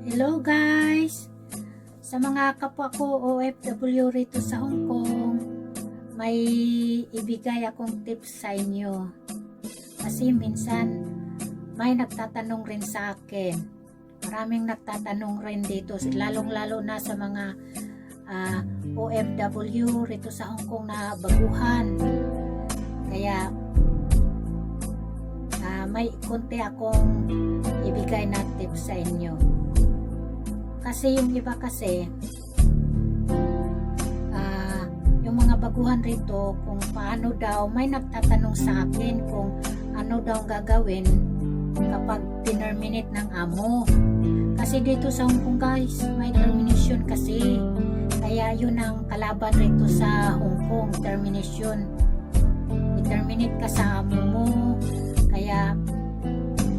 Hello guys! Sa mga kapwa ko OFW rito sa Hong Kong, may ibigay akong tips sa inyo. Kasi minsan may nagtatanong rin sa akin. Maraming nagtatanong rin dito, lalong-lalo na sa mga OFW rito sa Hong Kong na baguhan. Kaya may konti akong ibigay na tips sa inyo. Kasi yung iba kasi yung mga baguhan rito kung paano daw, may nagtatanong sa akin kung ano daw gagawin kapag terminate ng amo. Kasi dito sa Hong Kong guys, may termination kasi. Kaya yun ang kalaban rito sa Hong Kong, termination. I-terminate ka sa amo mo, kaya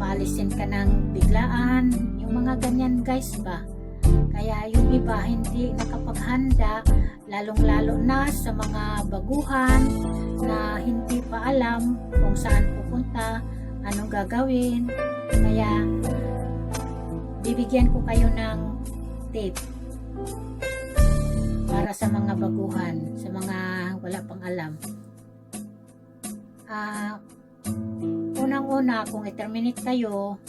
paalisin ka ng biglaan, yung mga ganyan guys ba. Kaya yung iba hindi nakapaghanda, lalong-lalo na sa mga baguhan na hindi pa alam kung saan pupunta, anong gagawin. Kaya bibigyan ko kayo ng tip para sa mga baguhan, sa mga wala pang alam. Unang-una, kung i-terminate kayo,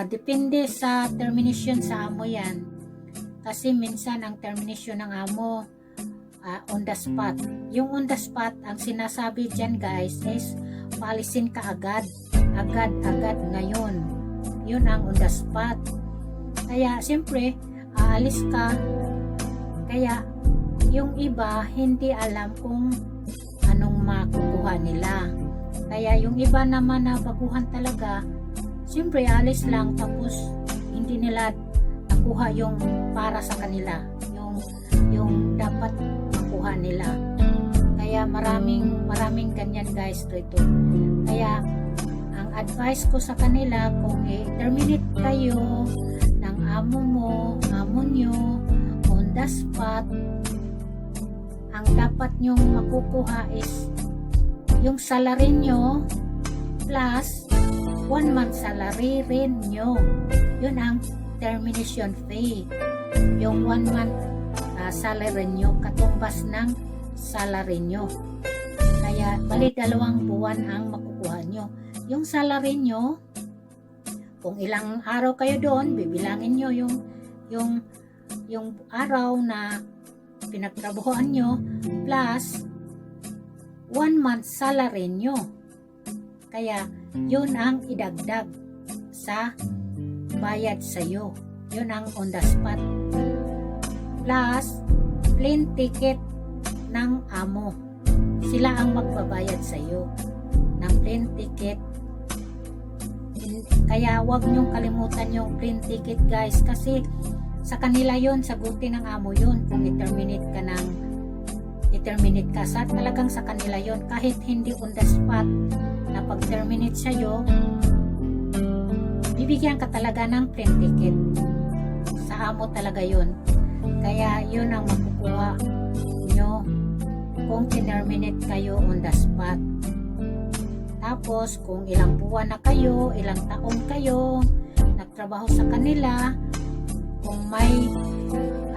depende sa termination sa amo yan. Kasi minsan ang termination ng amo on the spot. Yung on the spot, ang sinasabi dyan guys is paalisin ka agad ngayon. Yun ang on the spot. Kaya siyempre aalis ka. Kaya yung iba hindi alam kung anong makukuha nila. Kaya yung iba naman na baguhan talaga, siyempre alis lang, tapos hindi nila nakuha yung para sa kanila, yung dapat makuha nila. Kaya maraming ganyan guys dito. Kaya ang advice ko sa kanila, kung i-terminate kayo ng amo nyo on the spot, ang dapat nyong makukuha is yung salary nyo plus 1 month salary rin nyo. Yun ang termination fee. Yung 1 month salary nyo katumbas ng salary nyo. Kaya bali 2 buwan ang makukuha nyo. Yung salary nyo, kung ilang araw kayo doon, bibilangin nyo yung araw na pinagtrabahoan nyo plus 1 month salary nyo. Kaya yun ang idagdag sa bayad sa'yo. Yun ang on the spot. Plus plane ticket ng amo. Sila ang magbabayad sa'yo ng plane ticket. Kaya wag nyong kalimutan yung plane ticket guys, kasi sa kanila yun, sagutin ng amo yun kung i-terminate ka sa talagang sa kanila yon. Kahit hindi on the spot na pag-terminate sa'yo, bibigyan ka talaga ng plane ticket. Sa amo talaga yon. Kaya yun ang makukuha nyo kung terminate kayo on the spot. Tapos kung ilang buwan na kayo, ilang taon kayo nagtrabaho sa kanila, kung may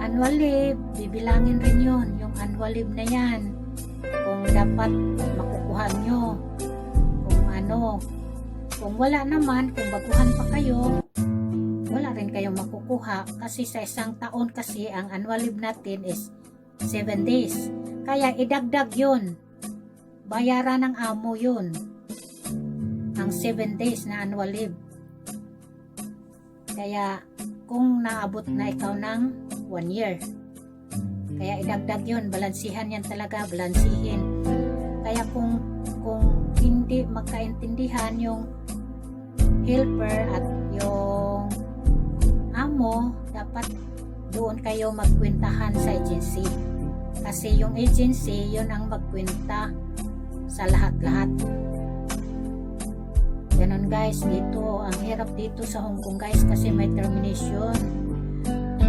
annual leave, bibilangin rin yun, yung annual leave na yan, kung dapat makukuha nyo. Kung wala naman, kung baguhan pa kayo, wala rin kayong makukuha, kasi sa isang taon kasi ang annual leave natin is 7 days. Kaya idagdag yun, bayaran ng amo yun, ang 7 days na annual leave. Kaya kung naabot na ikaw ng 1 year, kaya idagdag yun, balansihan yan talaga, balansihin. Kaya kung hindi magkaintindihan yung helper at yung amo, dapat doon kayo magkwentahan sa agency. Kasi yung agency, yun ang magkwenta sa lahat-lahat. Ganon guys, dito, ang hirap dito sa Hong Kong guys, kasi may termination.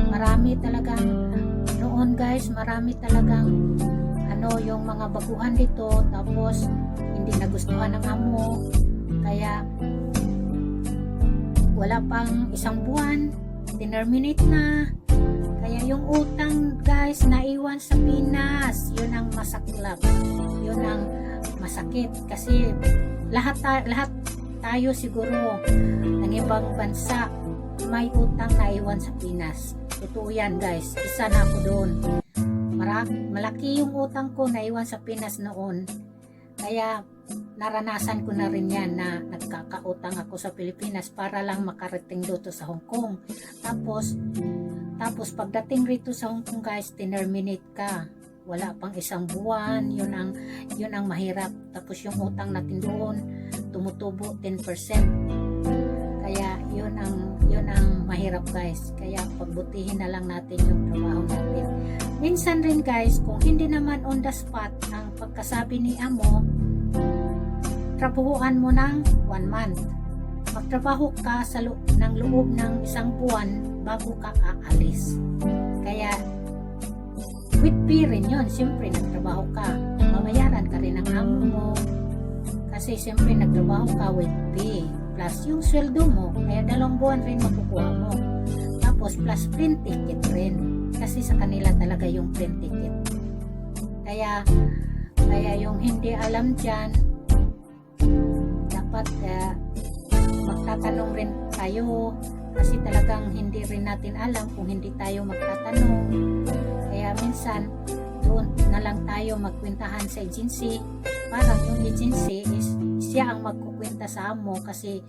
Marami talagang, noon guys, marami talagang yung mga baguhan dito, tapos hindi nagustuhan ng amo. Kaya wala pang isang buwan, tinerminate na. Kaya yung utang guys, naiwan sa Pinas, yun ang masaklap, yun ang masakit. Kasi lahat tayo siguro ng ibang bansa may utang naiwan sa Pinas. Totoo yan guys, isa na ako doon. Malaki yung utang ko naiwan sa Pinas noon. Kaya naranasan ko na rin yan na nagkakautang ako sa Pilipinas para lang makarating dito sa Hong Kong. Tapos pagdating rito sa Hong Kong guys, tinerminate ka. Wala pang isang buwan, yun ang mahirap. Tapos yung utang natin doon, tumutubo 10%. Kaya yun ang mahirap guys. Kaya pagbutihin na lang natin yung trabaho natin. Minsan rin guys, kung hindi naman on the spot ang pagkasabi ni amo, trabahuan mo ng 1 month. Magtrabaho ka ng loob ng isang buwan bago ka aalis. Kaya with pay rin yun. Siyempre nagtrabaho ka, mamayaran ka rin ng amo mo. Kasi siyempre nagtrabaho ka with pay plus yung sweldo mo, kaya 2 buwan rin makukuha mo. Tapos plus plane ticket rin, kasi sa kanila talaga yung plane ticket. Kaya yung hindi alam dyan, dapat magtatanong rin tayo, kasi talagang hindi rin natin alam kung hindi tayo magtatanong. Kaya minsan doon na lang tayo magkwentahan sa agency. Parang yung agency is siya ang magkukwenta sa amo, kasi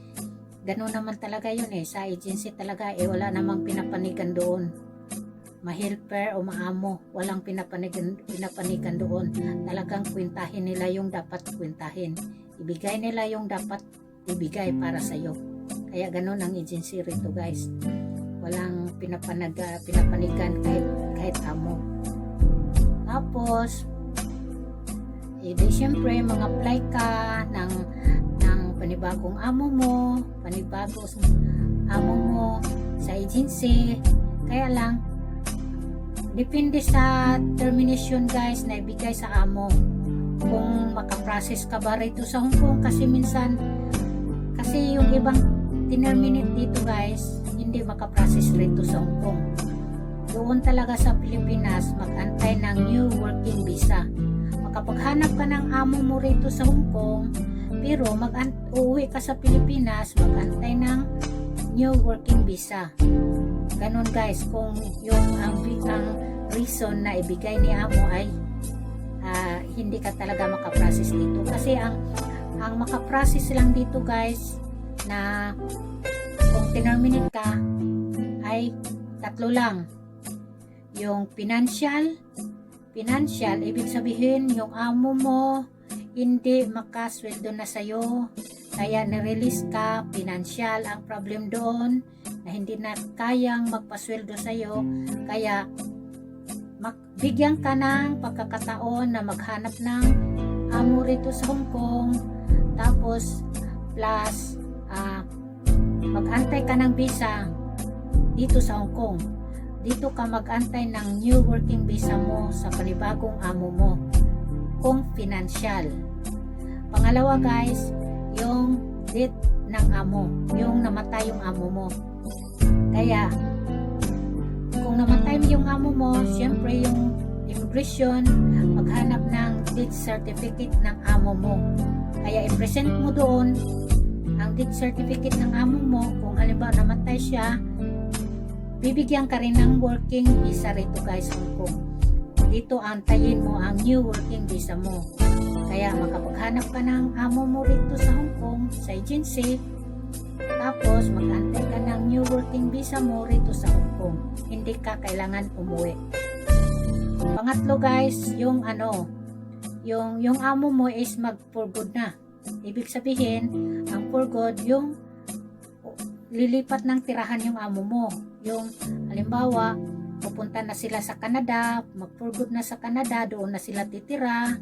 gano'n naman talaga yun sa agency talaga wala namang pinapanigan doon. Ma-helper o maamo, walang pinapanigan doon. Talagang kwentahin nila yung dapat kwentahin, ibigay nila yung dapat ibigay para sa'yo. Kaya gano'n ang agency rito guys, walang pinapanigan kahit amo. Tapos di syempre mag-apply ka ng panibagong amo mo sa agency. Kaya lang depende sa termination guys na ibigay sa amo, kung makaprocess ka ba rito sa Hong Kong. Kasi minsan yung ibang tinerminate dito guys, hindi makaprocess rito sa Hong Kong. Doon talaga sa Pilipinas mag-antay ng new working visa. Makapaghanap ka ng amo mo rito sa Hong Kong, pero uuwi ka sa Pilipinas, mag-antay ng new working visa. Ganon guys, kung yung ang reason na ibigay ni amo ay hindi ka talaga makaprocess dito. Kasi ang makaprocess lang dito guys, na kung tinerminate ka ay 3 lang. Yung financial, ibig sabihin yung amo mo hindi makasweldo na sa'yo, kaya nirelease ka. Financial ang problem doon, na hindi na kayang magpasweldo sa'yo, kaya bigyan ka ng pagkakataon na maghanap ng amo rito sa Hong Kong. Tapos plus mag-antay ka ng visa dito sa Hong Kong. Dito ka mag-antay ng new working visa mo sa panibagong amo mo kung financial. Pangalawa guys, yung death ng amo, yung namatay yung amo mo. Kaya kung namatay yung amo mo, syempre yung immigration maghanap ng death certificate ng amo mo. Kaya i-present mo doon ang death certificate ng amo mo. Kung halimbawa namatay siya, bibigyan ka rin ng working visa rito guys, Hong Kong. Dito antayin mo ang new working visa mo. Kaya makapaghanap ka ng amo mo rito sa Hong Kong, sa agency. Tapos mag-antay ka ng new working visa mo rito sa Hong Kong. Hindi ka kailangan umuwi. Pangatlo guys, yung amo mo is mag-for good na. Ibig sabihin, ang for good, yung lilipat ng tirahan yung amo mo. Yung halimbawa, pupunta na sila sa Canada, mag-for good na sa Canada, doon na sila titira.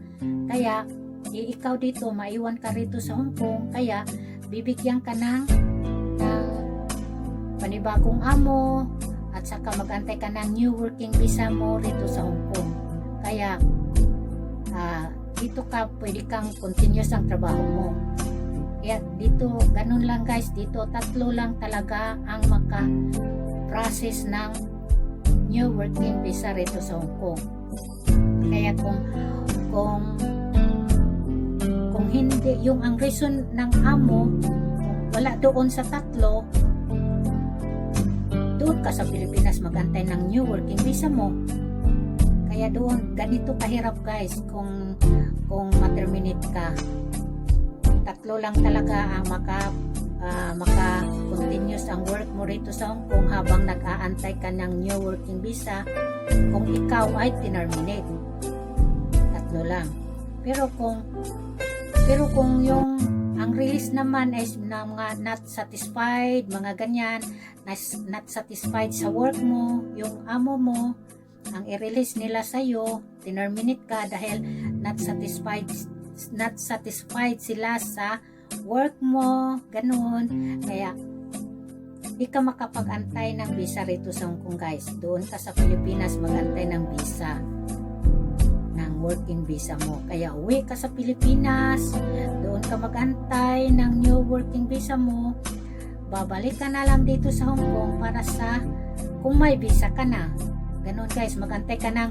Kaya ikaw dito, maiwan ka rito sa Hong Kong, kaya bibigyan ka ng panibagong amo, at saka mag-antay ka ng new working visa mo rito sa Hong Kong. Kaya dito ka, pwede kang continuous ang trabaho mo. Kaya dito, ganun lang guys, dito 3 lang talaga ang maka-process ng new working visa rito sa Hong Kong. Kaya kung hindi, yung ang reason ng amo, wala doon sa 3, doon ka sa Pilipinas magantay ng new working visa mo. Kaya doon, ganito kahirap guys kung ma-terminate ka. 3 lang talaga ang maka-continuous ang work mo rito sa Hong Kong habang nag-aantay ka ng new working visa kung ikaw ay terminate. 3 lang. Pero kung yung ang release naman ay mga not satisfied, mga ganyan, not satisfied sa work mo, yung amo mo, ang i-release nila sa'yo, terminate ka dahil not satisfied sila sa work mo, ganun. Kaya di ka makapag-antay ng visa rito sa Hong Kong guys. Doon ka sa Pilipinas mag-antay ng visa, ng working visa mo. Kaya uwi ka sa Pilipinas, doon ka mag-antay ng new working visa mo, babalik ka na lang dito sa Hong Kong para sa kung may visa ka na. Ganun guys, mag-antay ka ng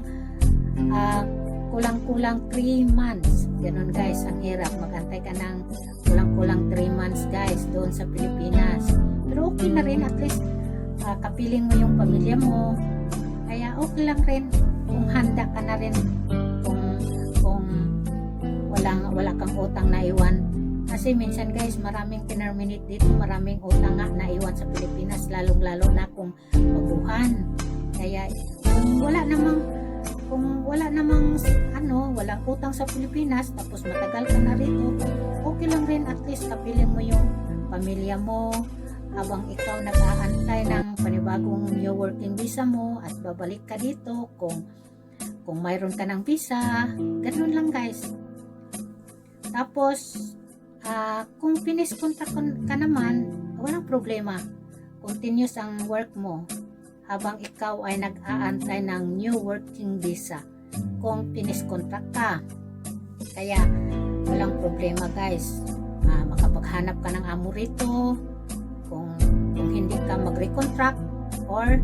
kulang-kulang 3 months. Ganun guys, ang hirap. Mag-antay ka ng kulang-kulang 3 months guys doon sa Pilipinas. Pero okay na rin, at least kapiling mo yung pamilya mo. Kaya okay lang rin kung handa ka na rin, kung wala kang utang na iwan. Kasi minsan guys, maraming terminate dito, maraming utang nga na iwan sa Pilipinas, lalong-lalo na kung baguhan. Kaya kung wala namang walang utang sa Pilipinas, tapos matagal ka na rito, okay lang rin, at least kapiling mo yung pamilya mo habang ikaw nag-aantay ng panibagong new working visa mo at babalik ka dito kung mayroon ka ng visa. Ganun lang guys. Tapos kung finish contract ka naman, walang problema, continuous ang work mo habang ikaw ay nag-aantay ng new working visa kung finish contract ka. Kaya walang problema guys, makapaghanap ka ng amo rito kung hindi ka mag-recontract, or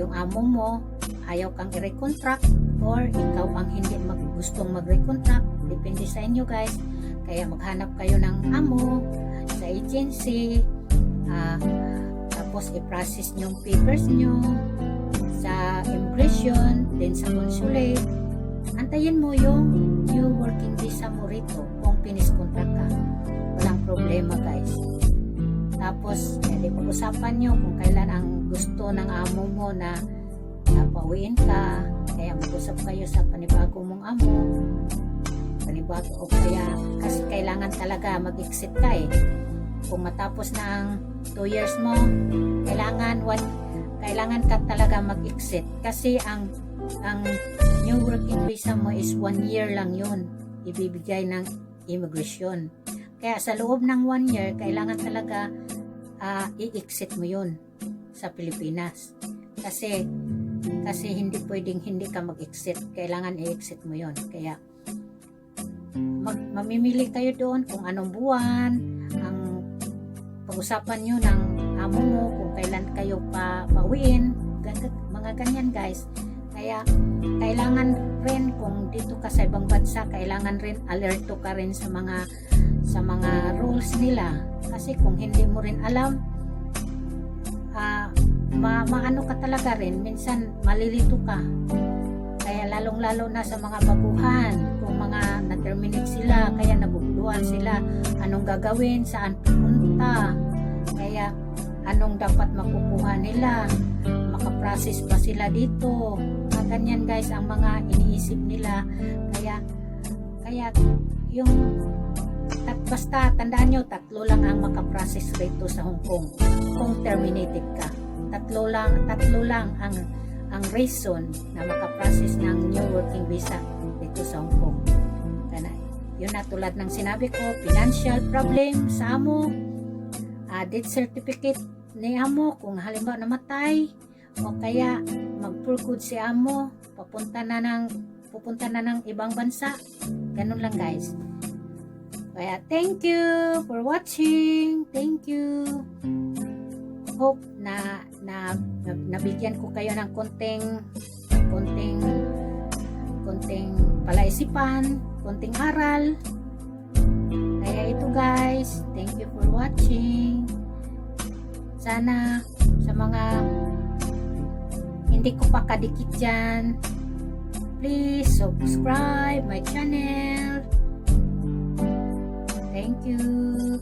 yung amo mo ayaw kang i-recontract, or ikaw ang hindi gustong mag-recontract, depende sa inyo guys. Kaya maghanap kayo ng amo sa agency, tapos i-process yung papers nyo sa immigration, then sa consulate. Antayin mo yung new working visa mo rito kung finish contract ka. Walang problema guys. Tapos pag-usapan nyo kung kailan ang gusto ng amo mo na pauwiin ka. Kaya mag-usap kayo sa panibago mong amo, panibago, o kaya kasi kailangan talaga mag-exit ka kung matapos na ang 2 years mo, kailangan ka talaga mag-exit kasi ang new working visa mo is 1 year lang yun ibibigay ng immigration. Kaya sa loob ng 1 year kailangan talaga i-exit mo yun sa Pilipinas, kasi hindi pwedeng hindi ka mag-exit, kailangan i-exit mo yun. Kaya mamimili kayo doon kung anong buwan ang pag-usapan nyo ng amo mo, kung kailan kayo pauwiin, mga ganyan guys. Kaya kailangan rin kung dito ka sa ibang bansa, kailangan rin alerto ka rin sa mga rules nila, kasi kung hindi mo rin alam, maano ka talaga rin, minsan malilito ka. Kaya lalong-lalo na sa mga baguhan, kung mga na-terminate sila, kaya nabugluhan sila, anong gagawin, saan pupunta, kaya anong dapat makukuha nila, makaprocess pa sila dito, ganyan guys ang mga iniisip nila. Kaya yung basta tandaan nyo, 3 lang ang makaprocess rito sa Hong Kong kung terminated ka. 3 lang ang reason na makaprocess ng new working visa dito sa Hong Kong. Yun na, tulad ng sinabi ko, financial problem sa amo, death certificate ni amo kung halimbawa namatay, o kaya mag-for good si amo, pupunta na ng ibang bansa. Ganun lang guys. Kaya thank you for watching. Thank you. Hope na nabigyan ko kayo ng konting palaisipan, konting aral. Kaya ito guys, thank you for watching. Sana sa mga hindi ko pa kadikit dyan, please subscribe my channel. Thank you.